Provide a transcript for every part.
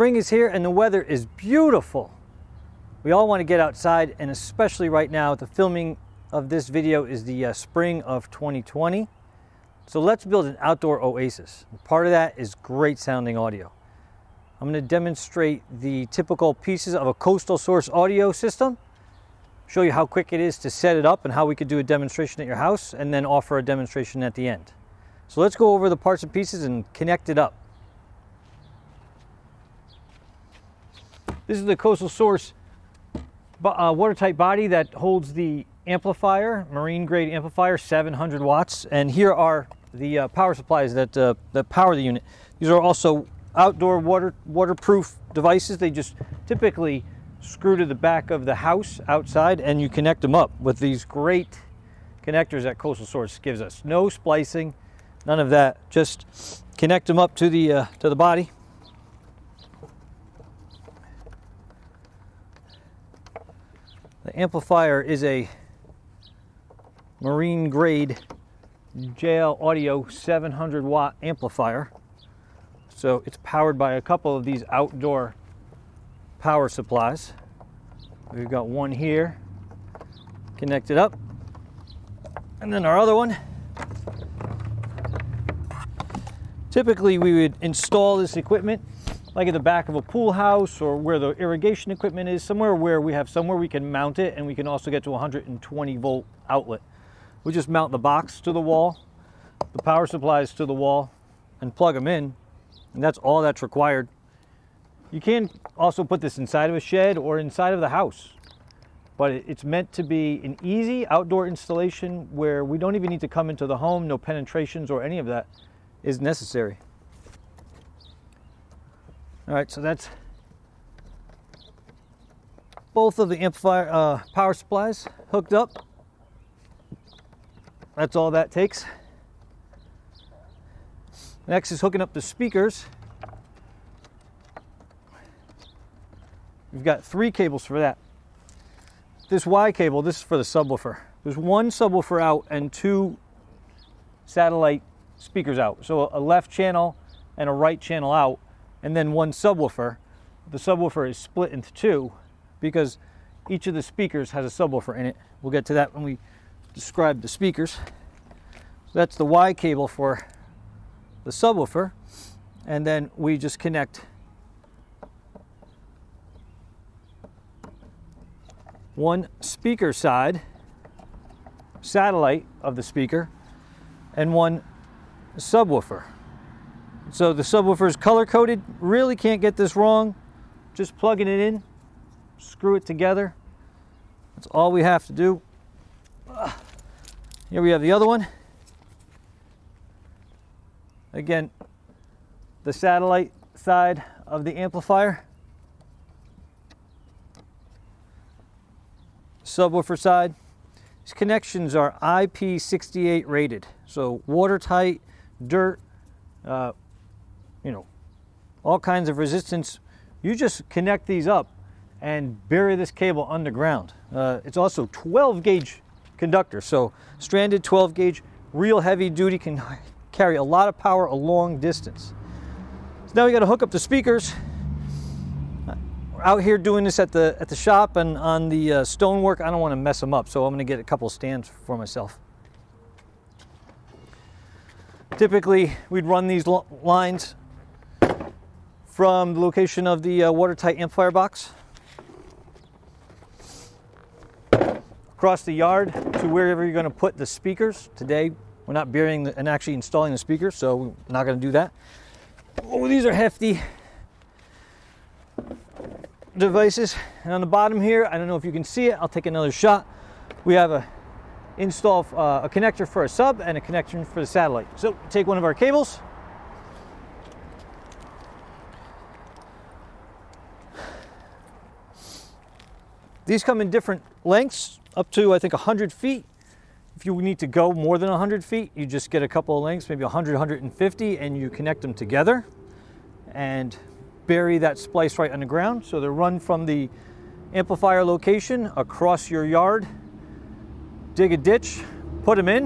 Spring is here and the weather is beautiful. We all want to get outside, and especially right now, the filming of this video is the spring of 2020. So let's build an outdoor oasis. Part of that is great sounding audio. I'm going to demonstrate the typical pieces of a Coastal Source audio system, show you how quick it is to set it up and how we could do a demonstration at your house, and then offer a demonstration at the end. So let's go over the parts and pieces and connect it up. This is the Coastal Source watertight body that holds the amplifier, marine grade amplifier, 700 watts. And here are the power supplies that power the unit. These are also outdoor waterproof devices. They just typically screw to the back of the house outside, and you connect them up with these great connectors that Coastal Source gives us. No splicing, none of that. Just connect them up to the body. The amplifier is a marine grade JL Audio 700 watt amplifier. So it's powered by a couple of these outdoor power supplies. We've got one here connected up, and then our other one. Typically we would install this equipment like at the back of a pool house, or where the irrigation equipment is, somewhere where we can mount it, and we can also get to 120 volt outlet. We just mount the box to the wall, the power supplies to the wall, and plug them in, and that's all that's required. You can also put this inside of a shed or inside of the house, but it's meant to be an easy outdoor installation where we don't even need to come into the home. No penetrations or any of that is necessary. All right, so that's both of the amplifier power supplies hooked up. That's all that takes. Next is hooking up the speakers. We've got 3 cables for that. This Y cable, this is for the subwoofer. There's 1 subwoofer out and 2 satellite speakers out. So a left channel and a right channel out, and then 1 subwoofer. The subwoofer is split into 2 because each of the speakers has a subwoofer in it. We'll get to that when we describe the speakers. So that's the Y cable for the subwoofer, and then we just connect 1 speaker side, satellite of the speaker, and 1 subwoofer. So the subwoofer is color coded. Really can't get this wrong. Just plugging it in, screw it together. That's all we have to do. Here we have the other one. Again, the satellite side of the amplifier. Subwoofer side. These connections are IP68 rated. So watertight, dirt, all kinds of resistance. You just connect these up and bury this cable underground. It's also 12 gauge conductor, so stranded 12 gauge, real heavy duty, can carry a lot of power a long distance. So now we got to hook up the speakers. We're out here doing this at the shop, and on the stonework, I don't want to mess them up, so I'm going to get a couple stands for myself. Typically, we'd run these lines from the location of the watertight amplifier box across the yard to wherever you're going to put the speakers. Today, we're not burying and actually installing the speakers, so we're not going to do that. Oh, these are hefty devices. And on the bottom here, I don't know if you can see it, I'll take another shot. We have a connector for a sub and a connection for the satellite. So take one of our cables, these come in different lengths, up to I think 100 feet. If you need to go more than 100 feet, you just get a couple of lengths, maybe 100, 150, and you connect them together and bury that splice right on the ground. So they're run from the amplifier location across your yard. Dig a ditch, put them in,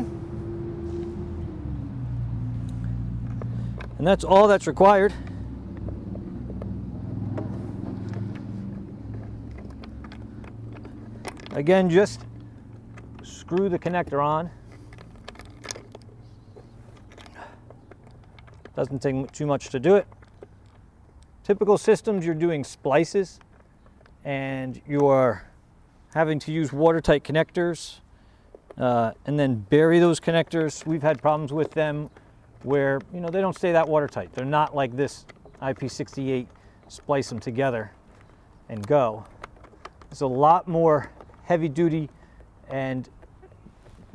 and that's all that's required. Again, just screw the connector on. Doesn't take too much to do it. Typical systems, you're doing splices and you're having to use watertight connectors and then bury those connectors. We've had problems with them where, you know, they don't stay that watertight. They're not like this IP68, splice them together and go. It's a lot more heavy duty and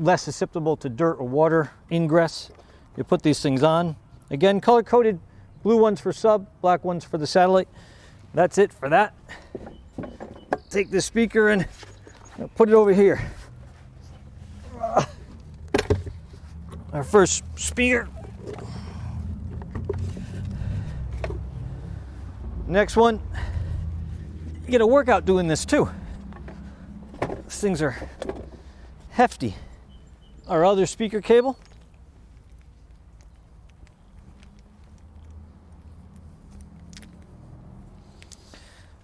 less susceptible to dirt or water ingress. You put these things on. Again, color coded, blue ones for sub, black ones for the satellite. That's it for that. Take this speaker and put it over here. Our first speaker. Next one. You get a workout doing this too. These things are hefty. Our other speaker cable.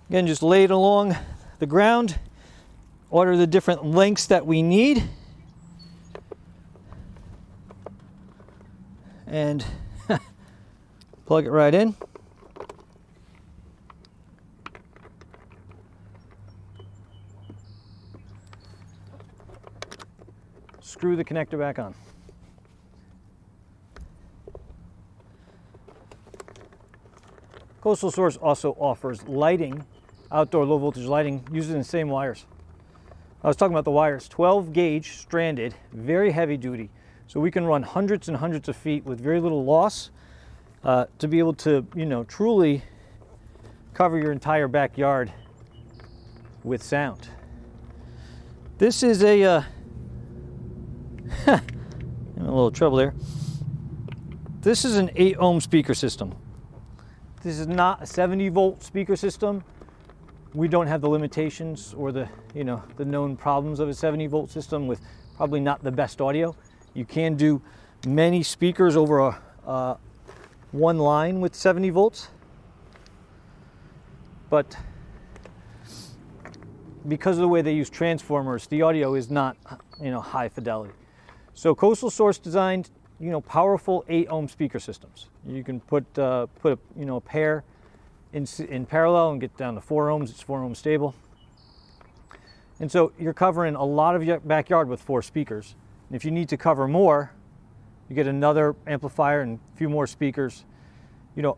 Again, just lay it along the ground. Order the different lengths that we need. And plug it right in. Screw the connector back on. Coastal Source also offers lighting, outdoor low voltage lighting, using the same wires. I was talking about the wires, 12 gauge stranded, very heavy duty. So we can run hundreds and hundreds of feet with very little loss to be able to, you know, truly cover your entire backyard with sound. This is a in a little trouble there. This is an 8 ohm speaker system. This is not a 70 volt speaker system. We don't have the limitations or the, you know, the known problems of a 70 volt system with probably not the best audio. You can do many speakers over one line with 70 volts, but because of the way they use transformers, the audio is not, you know, high fidelity. So Coastal Source designed, you know, powerful 8 ohm speaker systems. You can put a, you know, a pair in parallel and get down to 4 ohms. It's 4 ohm stable. And so you're covering a lot of your backyard with 4 speakers. And if you need to cover more, you get another amplifier and a few more speakers. You know,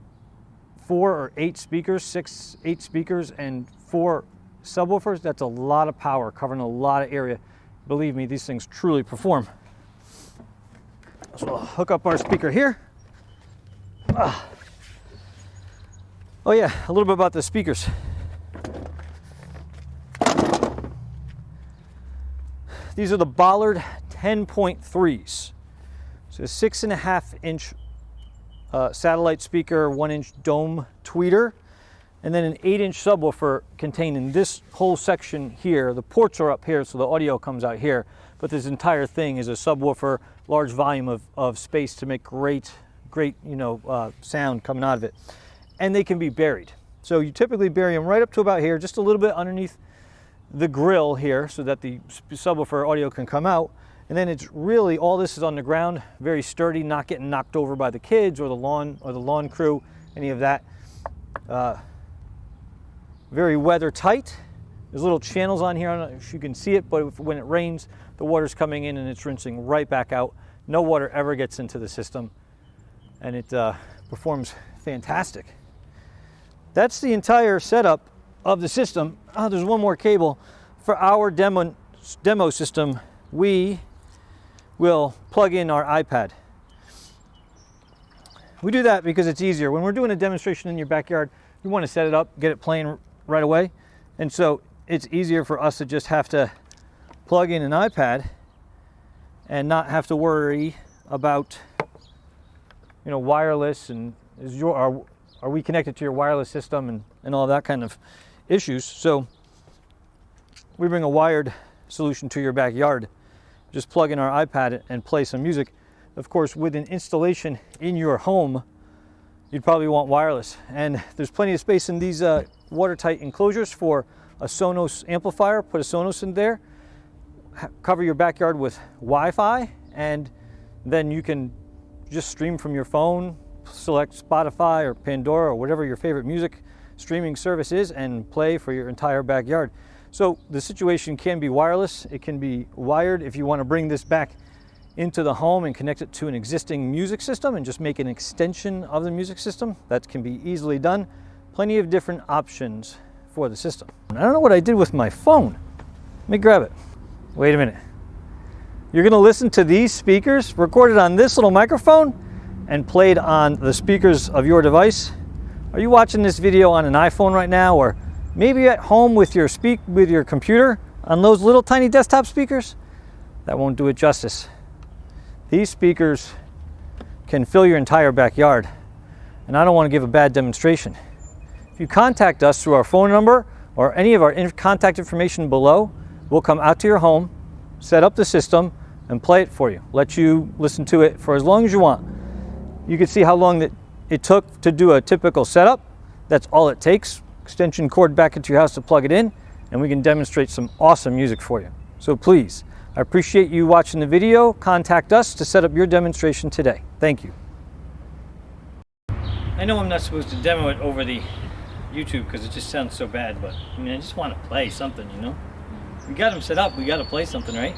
4 or 8 speakers, 6, 8 speakers, and 4 subwoofers, that's a lot of power, covering a lot of area. Believe me, these things truly perform. So we'll hook up our speaker here. Oh yeah, a little bit about the speakers. These are the Bollard 10.3s. So a 6.5 inch satellite speaker, 1 inch dome tweeter, and then an 8 inch subwoofer contained in this whole section here. The ports are up here, so the audio comes out here, but this entire thing is a subwoofer, large volume of space to make great, you know, sound coming out of it. And they can be buried. So you typically bury them right up to about here, just a little bit underneath the grill here so that the subwoofer audio can come out. And then it's really, all this is on the ground, very sturdy, not getting knocked over by the kids or the lawn crew, any of that. Very weather tight. There's little channels on here, I don't know if you can see it, but when it rains, the water's coming in and it's rinsing right back out. No water ever gets into the system, and it performs fantastic. That's the entire setup of the system. Oh, there's one more cable. For our demo system, we will plug in our iPad. We do that because it's easier. When we're doing a demonstration in your backyard, you want to set it up, get it playing right away. And so it's easier for us to just have to plug in an iPad and not have to worry about, you know, wireless and are we connected to your wireless system and all that kind of issues. So we bring a wired solution to your backyard. Just plug in our iPad and play some music. Of course, with an installation in your home, you'd probably want wireless. And there's plenty of space in these watertight enclosures for a Sonos amplifier. Put a Sonos in there. cover your backyard with Wi-Fi, and then you can just stream from your phone, select Spotify or Pandora or whatever your favorite music streaming service is, and play for your entire backyard. So the situation can be wireless, it can be wired. If you want to bring this back into the home and connect it to an existing music system and just make an extension of the music system, that can be easily done. Plenty of different options for the system. I don't know what I did with my phone. Let me grab it. Wait a minute. You're going to listen to these speakers recorded on this little microphone and played on the speakers of your device. Are you watching this video on an iPhone right now, or maybe at home with your computer on those little tiny desktop speakers? That won't do it justice. These speakers can fill your entire backyard, and I don't want to give a bad demonstration. If you contact us through our phone number or any of our contact information below, we'll come out to your home, set up the system, and play it for you. Let you listen to it for as long as you want. You can see how long that it took to do a typical setup. That's all it takes. Extension cord back into your house to plug it in, and we can demonstrate some awesome music for you. So please, I appreciate you watching the video. Contact us to set up your demonstration today. Thank you. I know I'm not supposed to demo it over the YouTube because it just sounds so bad, but I mean, I just want to play something, you know? We got them set up, we got to play something, right?